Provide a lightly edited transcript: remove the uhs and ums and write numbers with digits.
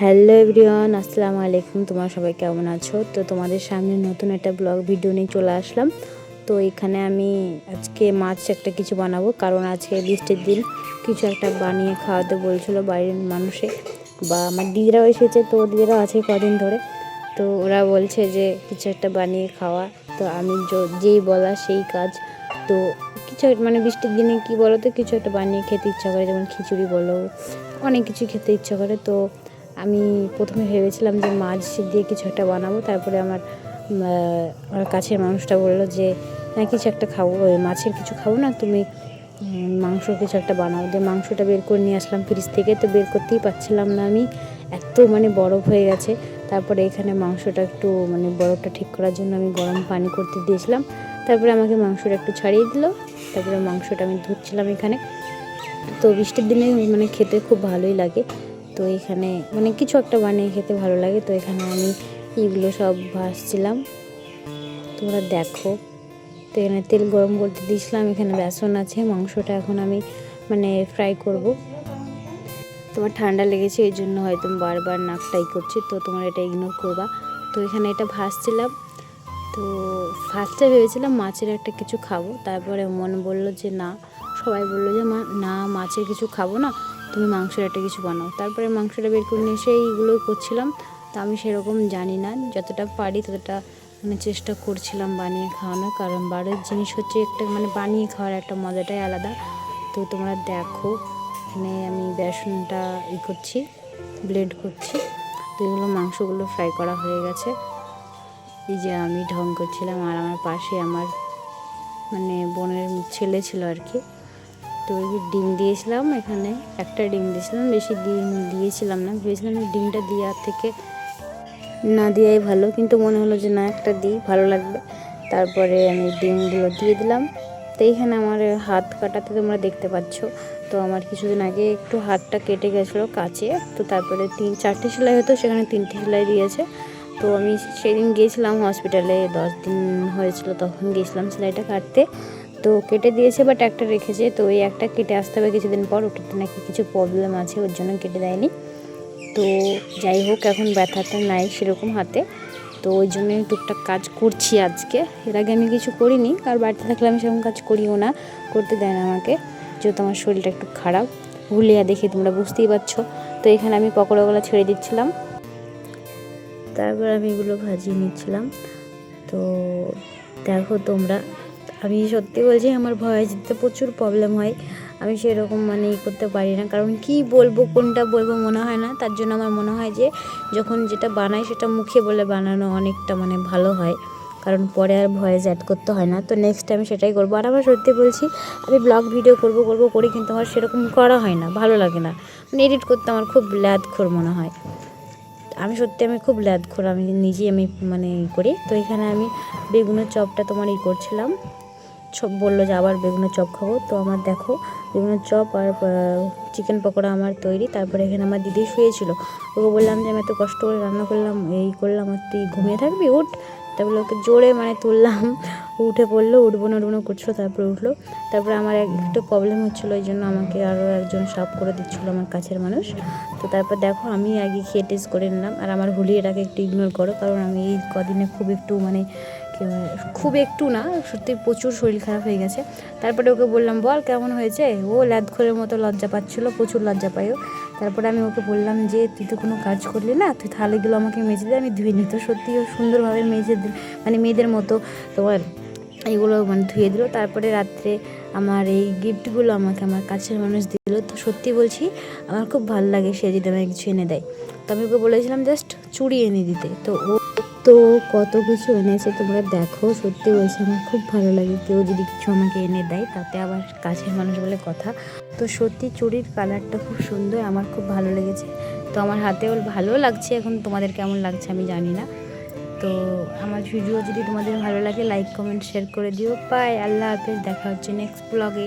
Hello everyone, আসসালামু আলাইকুম। তোমরা সবাই কেমন আছো? তো তোমাদের সামনে নতুন একটা ব্লগ ভিডিও নিয়ে চলে আসলাম। তো এখানে আমি আজকে মাছ একটা কিছু বানাবো, কারণ আজকে বৃষ্টির দিন কিছু একটা বানিয়ে খাওয়াতে বলছিল বাড়ির মানুষে, বা আমার দিদিরাও এসেছে। তো দিদিরাও আছে কদিন ধরে, তো ওরা বলছে যে কিছু একটা বানিয়ে খাওয়া। তো আমি যেই বলা সেই কাজ। তো কিছু মানে বৃষ্টির দিনে কি বলো তো, কিছু একটা বানিয়ে খেতে ইচ্ছা করে, যেমন খিচুড়ি বলো, অনেক কিছু খেতে ইচ্ছা করে। তো আমি প্রথমে ভেবেছিলাম যে মাছ দিয়ে কিছু একটা বানাবো। তারপরে আমার কাছের মানুষটা বললো যে হ্যাঁ, কিছু একটা খাবো, ওই মাছের কিছু খাবো না, তুমি মাংস কিছু একটা বানাও। দিয়ে মাংসটা বের করে নিয়ে আসলাম ফ্রিজ থেকে। তো বের করতেই পারছিলাম না আমি, এত মানে বরফ হয়ে গেছে। তারপরে এখানে মাংসটা একটু মানে বরফটা ঠিক করার জন্য আমি গরম পানি করতে দিয়েছিলাম। তারপরে আমাকে মাংসটা একটু ছাড়িয়ে দিল। তারপরে মাংসটা আমি ধুচ্ছিলাম এখানে। তো বৃষ্টির দিনে মানে খেতে খুব ভালোই লাগে। তো এখানে মানে কিছু একটা বানিয়ে খেতে ভালো লাগে। তো এখানে আমি এগুলো সব ভাজছিলাম, তোমরা দেখো। তো এখানে তেল গরম করতে দিয়েছিলাম, এখানে বেসন আছে। মাংসটা এখন আমি মানে ফ্রাই করব। তোমার ঠান্ডা লেগেছে, এই জন্য হয়তো বারবার নাকটাই করছি, তো তোমার এটা ইগনোর করবা। তো এখানে এটা ভাজছিলাম। তো ফার্স্টে ভেবেছিলাম মাছের একটা কিছু খাবো, তারপরে মন বলল যে না, সবাই বললো যে না, মাছের কিছু খাবো না, তুমি মাংসের একটা কিছু বানাও। তারপরে মাংসটা বের করে নিয়ে এসে এইগুলোই করছিলাম। তো আমি সেরকম জানি না, যতটা পারি ততটা মানে চেষ্টা করছিলাম বানিয়ে খাওয়ানোর, কারণ বাড়ির জিনিস হচ্ছে একটা মানে বানিয়ে খাওয়ার একটা মজাটাই আলাদা। তো তোমরা দেখো, এখানে আমি বেসনটা করছি, ব্লেন্ড করছি। তো এগুলো মাংসগুলো ফ্রাই করা হয়ে গেছে। এই যে আমি ঢং করছিলাম, আর আমার পাশে আমার মানে বোনের ছেলে ছিল আর কি। তো ডিম দিয়েছিলাম, এখানে একটা ডিম দিয়েছিলাম, বেশি ডিম দিয়েছিলাম না। ভেবেছিলাম ডিমটা দেওয়ার থেকে না দেওয়াই ভালো, কিন্তু মনে হলো যে না, একটা দিই, ভালো লাগবে। তারপরে আমি ডিমগুলো দিয়ে দিলাম। তো এইখানে আমার হাত কাটাতে তোমরা দেখতে পাচ্ছ। তো আমার কিছুদিন আগে একটু হাতটা কেটে গেছিলো কাচে। তো তারপরে 3-4টে সেলাই হতো, সেখানে 3টে সেলাই দিয়েছে। তো আমি সেদিন গিয়েছিলাম হসপিটালে, 10 দিন হয়েছিল, তখন গিয়েছিলাম সেলাইটা কাটতে। তো কেটে দিয়েছে, বাট একটা রেখেছে। তো ওই একটা কেটে আসতে হবে কিছুদিন পর, ওটাতে নাকি কিছু প্রবলেম আছে, ওর জন্য কেটে দেয়নি। তো যাই হোক, এখন ব্যথাটা নাই সেরকম হাতে। তো ওই জন্যই টুকটাক কাজ করছি আজকে। এর আগে আমি কিছু করিনি, আর বাড়িতে থাকলে আমি সেরকম কাজ করিও না, করতে দেয় না আমাকে, যেহেতু আমার শরীরটা একটু খারাপ। হুলিয়া দেখে তোমরা বুঝতেই পারছো। তো এখানে আমি পকোড়াগুলো ছেড়ে দিচ্ছিলাম, তারপর আমি এগুলো ভাজিয়ে নিচ্ছিলাম। তো দেখো তোমরা, আমি সত্যি বলছি, আমার ভয়েস দিতে প্রচুর প্রবলেম হয়। আমি সেরকম মানে করতে পারি না, কারণ কি বলবো, কোনটা বলবো মনে হয় না। তার জন্য আমার মনে হয় যে যখন যেটা বানাই সেটা মুখে বলে বানানো অনেকটা মানে ভালো হয়, কারণ পরে আর ভয়েস অ্যাড করতে হয় না। তো নেক্সট টাইম সেটাই করবো। আর আমার সত্যি বলছি, আমি ব্লগ ভিডিও করবো করি, কিন্তু আমার সেরকম করা হয় না, ভালো লাগে না। মানে এডিট করতে আমার খুব ল্যাদখোর মনে হয়। আমি সত্যি আমি খুব ল্যাদখোর, আমি নিজেই আমি মানে করি। তো এখানে আমি বেগুনের চপটা তোমার করছিলাম। সব বললো যে আবার বেগুনের চপ খাবো। তো আমার দেখো, বেগুনের চপ আর চিকেন পকোড়া আমার তৈরি। তারপরে এখানে আমার দিদি শুয়েছিল, ওকে বললাম যে আমি এত কষ্ট করে রান্না করলাম, এই করলাম, আর তুই ঘুমিয়ে থাকবি, উঠ। তারপরে ওকে জোরে মানে তুললাম, উঠে পড়লো, উঠবো না করছিলো, তারপরে উঠলো। তারপরে আমার একটু প্রবলেম হচ্ছিলো, এই জন্য আমাকে আরও একজন সাফ করে দিচ্ছিলো, আমার কাছের মানুষ। তো তারপর দেখো, আমি আগে খেয়ে টেস্ট করে নিলাম। আর আমার হুলিয়াটাকে একটু ইগনোর করো, কারণ আমি এই কদিনে খুব একটু মানে খুব একটু না, সত্যি প্রচুর শরীর খারাপ হয়ে গেছে। তারপরে ওকে বললাম, বল কেমন হয়েছে। ও ল্যাদখোরের মতো লজ্জা পাচ্ছিলো, প্রচুর লজ্জা পাইও। তারপরে আমি ওকে বললাম যে তুই তো কোনো কাজ করলি না, তুই থালিগুলো আমাকে মেজে দে, আমি ধুয়ে নিই। তো সত্যি ও সুন্দরভাবে মেজে মানে মেয়েদের মতো তোমার এইগুলো মানে ধুয়ে দিল। তারপরে রাত্রে আমার এই গিফটগুলো আমাকে আমার কাছের মানুষ দিল। তো সত্যি বলছি, আমার খুব ভালো লাগে সে যদি আমাকে কিছু এনে দেয়। তো আমি ওকে বলেছিলাম জাস্ট চুড়ি এনে দিতে, তো কত কিছু এনেছে তোমরা দেখো। সত্যি বলছি, আমার খুব ভালো লাগে কেউ যদি কিছু আমাকে এনে দেয়, তাতে আবার কাছের মানুষ বলে কথা। তো সত্যি চুড়ির কালারটা খুব সুন্দর, আমার খুব ভালো লেগেছে। তো আমার হাতেও ভালো লাগছে। এখন তোমাদের কেমন লাগছে আমি জানি না। তো আমার ভিডিও যদি তোমাদের ভালো লাগে, লাইক কমেন্ট শেয়ার করে দিও। বাই, আল্লাহ হাফেজ, দেখা হচ্ছে নেক্সট ব্লগে।